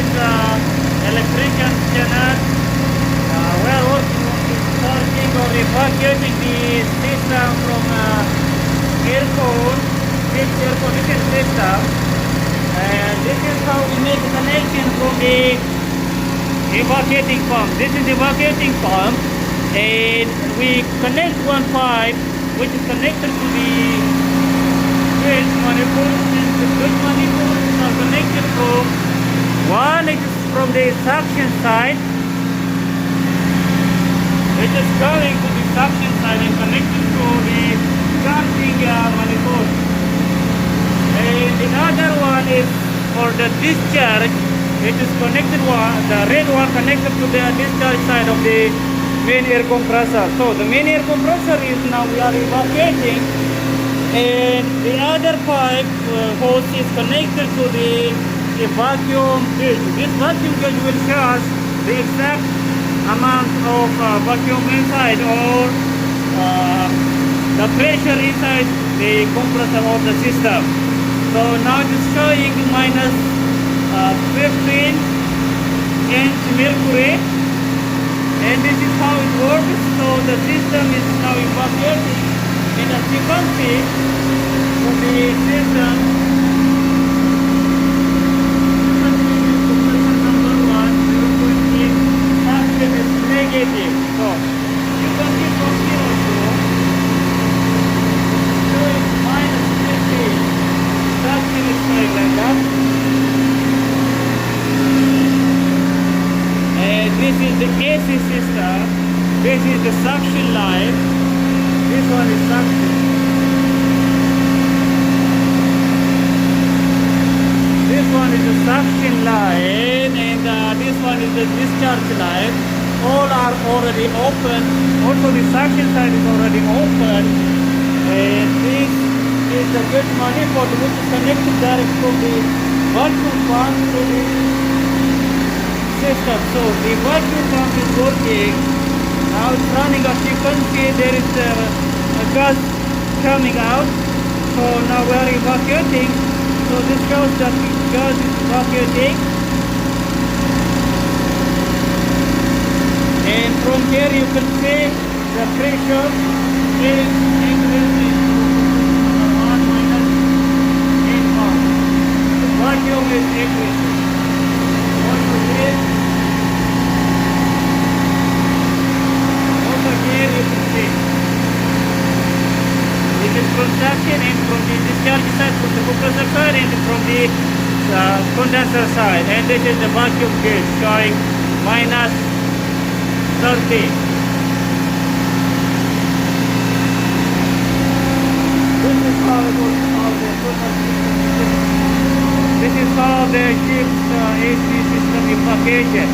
is electrician channel. We are working or evacuating the system from this air conditioning system. And this is how we make the connection from the evacuating pump. This is the evacuating pump, and we connect one pipe which is connected to the gauge manifold. The gauge manifolds are connected from one is from the suction side. It is going to the suction side and connected to the charging manifold. And the other one is for the discharge. It is connected one, the red one connected to the discharge side of the main air compressor. So the main air compressor is now we are evacuating, and the other pipe hose is connected to the vacuum gauge. This vacuum gauge will show us the exact amount of vacuum inside, or the pressure inside the compressor of the system. So now it is showing minus 15 inch mercury, and this is how it works. So the system is now evacuating, and as you can see from the system, compressor number 1, 0.8, suction is negative. So you can see from here also, showing minus 15. Suction is showing like that. And this is the AC system. This is the suction line. This one is suction. This one is the suction line, and this one is the discharge line. All are already open. Also the suction side is already open. And this is the gauge manifold which is connected direct from the vacuum pump to the system. So the vacuum pump is working. Now it's running. As you can see, there is a gas coming out. So now we are evacuating. So this shows that the gas is evacuating. And from here you can see the pressure is increasing. Vacuum is increasing. Also here you can see it is from suction, and from the discharge side, from the compressor side, and from the condenser side. And this is the vacuum gauge showing minus 30. This is how it works. This is how the ship's AC system evacuation.